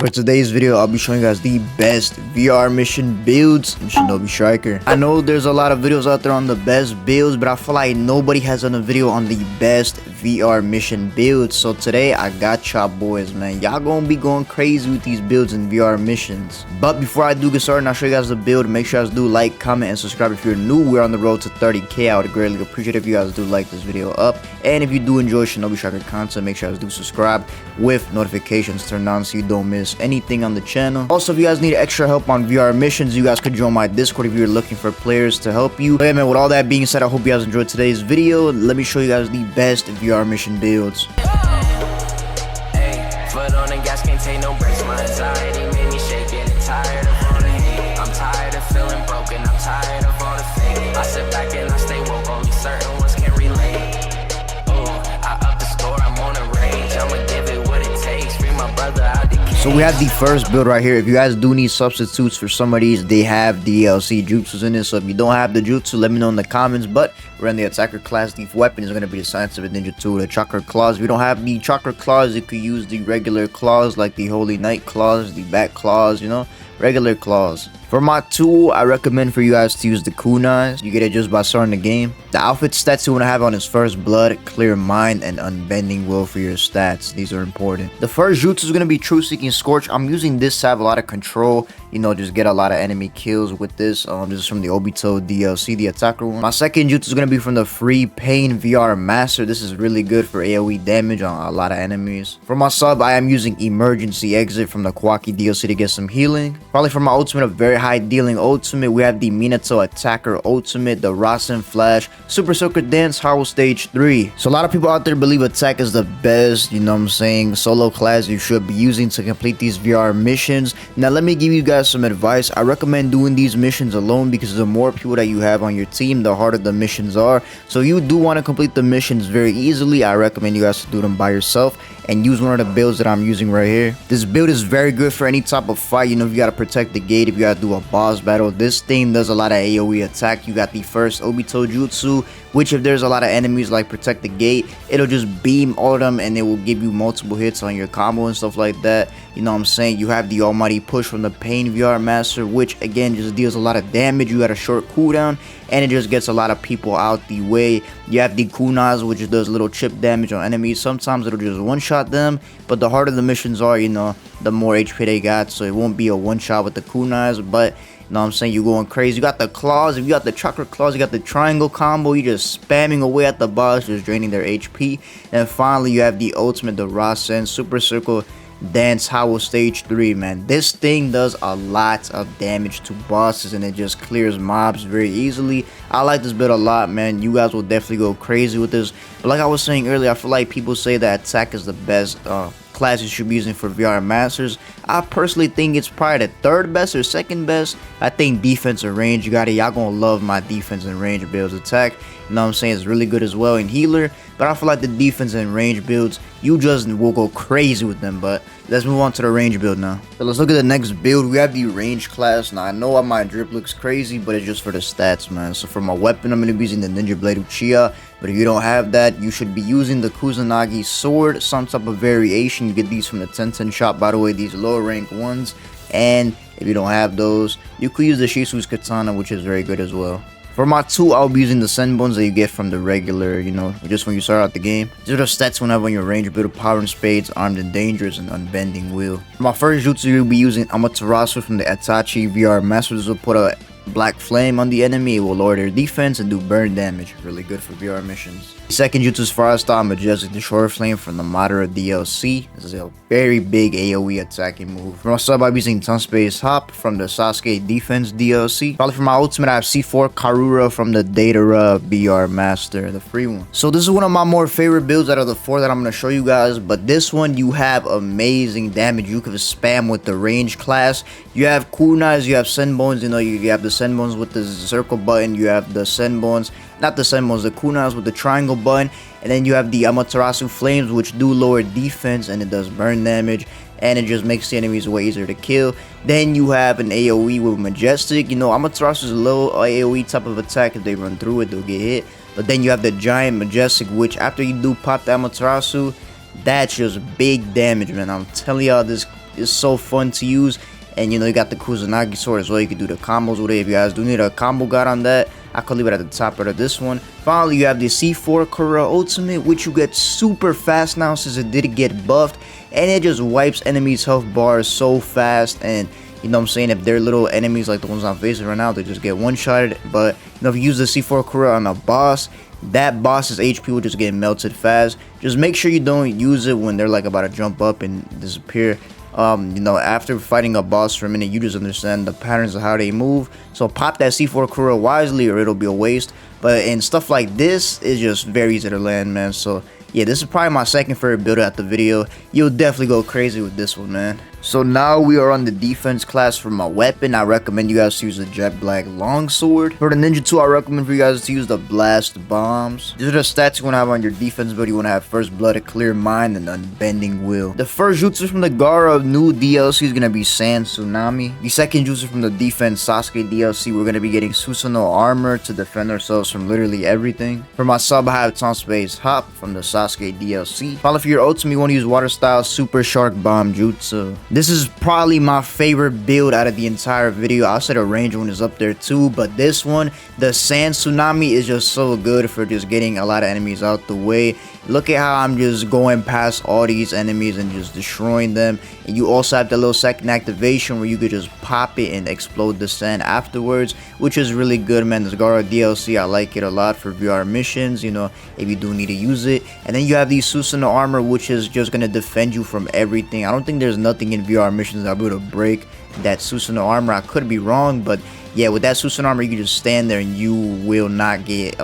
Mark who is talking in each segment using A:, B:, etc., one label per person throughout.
A: For today's video, I'll be showing you guys the best VR mission builds in Shinobi Striker. I know there's a lot of videos out there on the best builds, but I feel like nobody has done a video on the best VR mission builds. So today, I got y'all boys, man. Y'all gonna be going crazy with these builds in VR missions. But before I do get started and I'll show you guys the build, make sure you guys do like, comment, and subscribe if you're new. We're on the road to 30K. I would greatly appreciate if you guys do like this video up. And if you do enjoy Shinobi Striker content, make sure you guys do subscribe with notifications turned on so you don't miss anything on the channel. Also, if you guys need extra help on VR missions, you guys could join my Discord if you're looking for players to help you. But yeah, man, with all that being said, I hope you guys enjoyed today's video. Let me show you guys the best VR mission builds.
B: Hey, foot on the gas, can't take no breaks. My anxiety made me shake, getting tired of all the hate. I'm tired of feeling broken, I'm tired of all the fake. I sit back and I stay woke, only certain ones can relate. Oh, I up the score, I'm on a range. I'ma give it what it takes, free my brother out the cage.
A: So we have the first build right here. If you guys do need substitutes for some of these, they have DLC jutsus in it. So if you don't have the jutsu, let me know in the comments. But we're in the attacker class. The weapon is going to be the Science of a Ninja 2, the Chakra Claws. If you don't have the Chakra Claws, you could use the regular claws like the Holy Knight Claws, the Bat Claws, you know, regular claws. For my tool, I recommend for you guys to use the kunais. You get it just by starting the game. The outfit stats you want to have on is First Blood, Clear Mind, and Unbending Will for your stats. These are important. The first jutsu is going to be True Seeking Scorch. I'm using this to have a lot of control. You know, just get a lot of enemy kills with this. This is from the Obito DLC, the attacker one. My second jutsu is going to be from the Free Pain VR Master. This is really good for AoE damage on a lot of enemies. For my sub, I am using Emergency Exit from the Kawaki DLC to get some healing. Probably for my ultimate, a very high dealing ultimate, we have the Minato Attacker Ultimate, the Rasen Flash, Super Circuit Dance, Howl Stage 3. So a lot of people out there believe attack is the best, you know what I'm saying, solo class you should be using to complete these VR missions. Now let me give you guys some advice. I recommend doing these missions alone because the more people that you have on your team, the harder the missions are. So if you do want to complete the missions very easily, I recommend you guys to do them by yourself and use one of the builds that I'm using right here. This build is very good for any type of fight. You know, if you gotta protect the gate, if you gotta do a boss battle, this thing does a lot of AoE attack. You got the first Obito Jutsu, which if there's a lot of enemies like protect the gate, it'll just beam all of them and it will give you multiple hits on your combo and stuff like that. You know what I'm saying? You have the Almighty Push from the Pain VR Master, which again just deals a lot of damage. You got a short cooldown and it just gets a lot of people out the way. You have the kunais, which does little chip damage on enemies. Sometimes it'll just one-shot them, but the harder the missions are, you know, the more HP they got, so it won't be a one-shot with the kunais. But you know what I'm saying, you're going crazy. You got the claws. If you got the chakra claws, you got the triangle combo. You're just spamming away at the boss, just draining their HP. And finally, you have the ultimate, the Rasen Super Circle Dance Howl Stage 3, man. This thing does a lot of damage to bosses and it just clears mobs very easily. I like this build a lot, man. You guys will definitely go crazy with this. But like I was saying earlier, I feel like people say that attack is the best class you should be using for VR Masters. I personally think it's probably the third best or second best. I think defense and range, you got it. Y'all gonna love my defense and range builds. Attack, you know what I'm saying, it's really good as well in healer, but I feel like the defense and range builds, you just will go crazy with them. But let's move on to the range build now. So let's look at the next build. We have the range class. Now I know my drip looks crazy, but it's just for the stats, man. So for my weapon, I'm going to be using the Ninja Blade Uchiha. But if you don't have that, you should be using the Kusanagi Sword, some type of variation. You get these from the 1010 shop, by the way, these lower rank ones. And if you don't have those, you could use the Shisu's Katana, which is very good as well. For my tool, I'll be using the Senbons that you get from the regular, you know, just when you start out the game. These are the stats whenever on your range build: Power and Spades, Armed and Dangerous, and Unbending Will. For my first jutsu, you'll be using Amaterasu from the Itachi VR Master. This will put a black flame on the enemy. It will lower their defense and do burn damage. Really good for VR missions. The second jutsu is Fire Style Majestic, the Short Flame from the Madara DLC. This is a very big AoE attacking move. For my sub, I'm using Ton Space Hop from the Sasuke Defense DLC. Probably for my ultimate, I have C4 Karura from the Datara VR Master, the free one. So this is one of my more favorite builds out of the four that I'm going to show you guys. But this one, you have amazing damage. You can spam with the range class. You have kunais, you have Senbons, you know, you have the Senbons with the circle button. You have the Senbons, not the Senbons, the kunais with the triangle button. And then you have the Amaterasu Flames, which do lower defense and it does burn damage. And it just makes the enemies way easier to kill. Then you have an AoE with Majestic. You know, Amaterasu is a low AoE type of attack. If they run through it, they'll get hit. But then you have the Giant Majestic, which after you do pop the Amaterasu, that's just big damage, man. I'm telling y'all, this is so fun to use. And you know, you got the Kusanagi sword as well. You can do the combos with it. If you guys do need a combo guide on that, I could leave it at the top of this one. Finally, you have the C4 Kura Ultimate, which you get super fast now since it did get buffed. And it just wipes enemies' health bars so fast. And you know what I'm saying, if they're little enemies like the ones I'm facing right now, they just get one-shotted. But you know, if you use the C4 Kura on a boss, that boss's HP will just get melted fast. Just make sure you don't use it when they're like about to jump up and disappear. You know, after fighting a boss for a minute, you just understand the patterns of how they move. So pop that C4 Kura wisely or it'll be a waste. But in stuff like this, it's just very easy to land, man. So yeah, this is probably my second favorite build at the video. You'll definitely go crazy with this one, man. So now we are on the defense class for my weapon. I recommend you guys to use the Jet Black Longsword. For the Ninja 2, I recommend for you guys to use the Blast Bombs. These are the stats you want to have on your defense build. You want to have First Blood, a Clear Mind, and Unbending Will. The first jutsu from the Gaara new DLC is going to be Sand Tsunami. The second jutsu from the defense Sasuke DLC, we're going to be getting Susanoo Armor to defend ourselves from literally everything. For my sub, I have Time Space Hop from the Sasuke DLC. Finally, for your ultimate, you want to use Water Style Super Shark Bomb Jutsu. This is probably my favorite build out of the entire video. I'll say the range one is up there too, but this one, the Sand Tsunami, is just so good for just getting a lot of enemies out the way. Look at how I'm just going past all these enemies and just destroying them. And you also have the little second activation where you could just pop it and explode the sand afterwards, which is really good, man. This Gaara DLC, I like it a lot for VR missions, you know, if you do need to use it. And then you have the Susanoo Armor, which is just going to defend you from everything. I don't think there's nothing in VR missions that will be able to break that Susanoo Armor. I could be wrong, but yeah, with that Susanoo Armor, you can just stand there and you will not get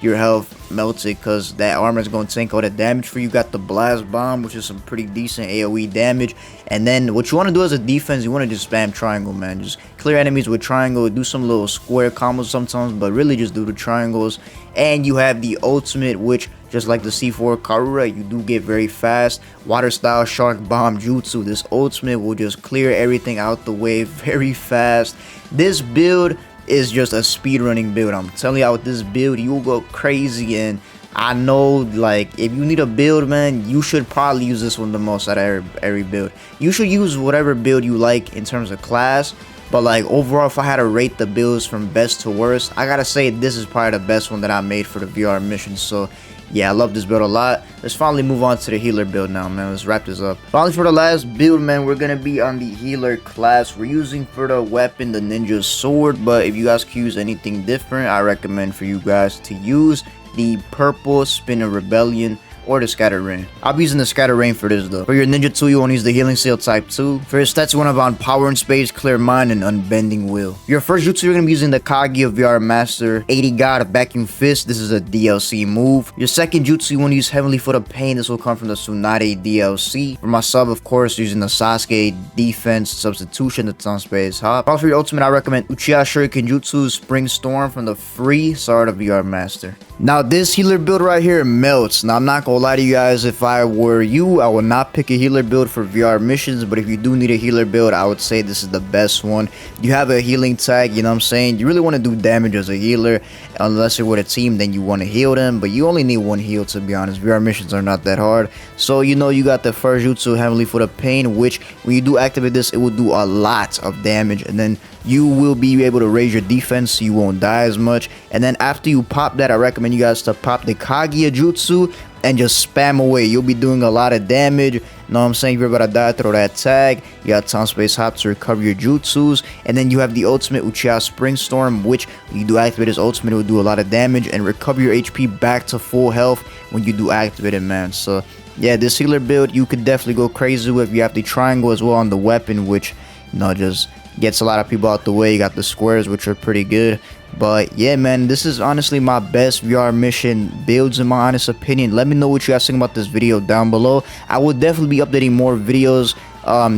A: your health melted, because that armor is going to tank all the damage for you. Got the Blast Bomb, which is some pretty decent AoE damage. And then what you want to do as a defense, you want to just spam triangle, man. Just clear enemies with triangle, do some little square combos sometimes, but really just do the triangles. And you have the ultimate, which just like the C4 Karura, you do get very fast. Water Style Shark Bomb Jutsu. This ultimate will just clear everything out the way very fast. This build is just a speedrunning build. I'm telling you, with this build, you'll go crazy. And I know, like, if you need a build, man, you should probably use this one the most out of every build. You should use whatever build you like in terms of class, but like overall, if I had to rate the builds from best to worst, I gotta say this is probably the best one that I made for the VR mission. So yeah, I love this build a lot. Let's finally move on to the healer build now, man. Let's wrap this up. Finally, for the last build, man, we're gonna be on the healer class. We're using for the weapon the ninja sword, but if you guys can use anything different, I recommend for you guys to use the purple Spinner Rebellion or the Scatter Rain. I'll be using the Scatter Rain for this though. For your Ninja 2, you want to use the Healing Seal type 2. For your stats, you want to have on Power and Space, Clear Mind, and Unbending Will. Your first jutsu, you're going to be using the Kage of VR Master, 80 God of Vacuum Fist. This is a DLC move. Your second jutsu, you want to use Heavenly Foot of Pain. This will come from the Tsunade DLC. For my sub, of course, using the Sasuke Defense Substitution, the Time Space Hop. Also for your ultimate, I recommend Uchiha Shuriken Jutsu, Spring Storm from the free Sword of VR Master. Now this healer build right here melts. Now I'm not gonna lie to you guys, if I were you, I would not pick a healer build for VR missions, but if you do need a healer build, I would say this is the best one. You have a healing tag, you know what I'm saying? You really want to do damage as a healer, unless you're with a team, then you want to heal them, but you only need one heal, to be honest. VR missions are not that hard. So you know, you got the first jutsu, Heavenly Foot of Pain, which when you do activate this, it will do a lot of damage, and then you will be able to raise your defense so you won't die as much. And then after you pop that, I recommend you guys to pop the Kaguya Jutsu and just spam away. You'll be doing a lot of damage. You know what I'm saying? If you're about to die, throw that tag. You got Time Space Hop to recover your jutsus. And then you have the ultimate Uchiha Spring Storm, which when you do activate his ultimate, it will do a lot of damage and recover your HP back to full health when you do activate it, man. So yeah, this healer build you could definitely go crazy with. You have the triangle as well on the weapon, which, you know, just gets a lot of people out the way. You got the squares, which are pretty good. But yeah, man, this is honestly my best VR mission builds in my honest opinion. Let me know what you guys think about this video down below. I will definitely be updating more videos,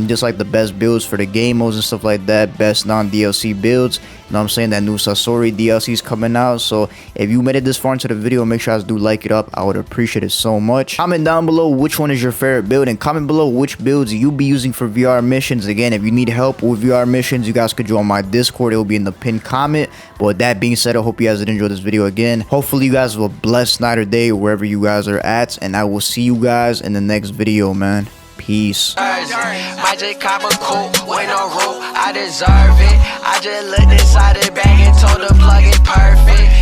A: just like the best builds for the game modes and stuff like that, best non-DLC builds. You know what I'm saying? That new Sasori DLC is coming out. So if you made it this far into the video, make sure you guys do like it up. I would appreciate it so much. Comment down below which one is your favorite build, and comment below which builds you'll be using for VR missions. Again, if you need help with VR missions, you guys could join my Discord. It will be in the pinned comment. But with that being said, I hope you guys did enjoy this video again. Hopefully you guys have a blessed night or day wherever you guys are at, and I will see you guys in the next video, man. Peace.
B: Might just cop a coupe with no roof, I deserve it. I just looked inside the bag and told the plug it perfect.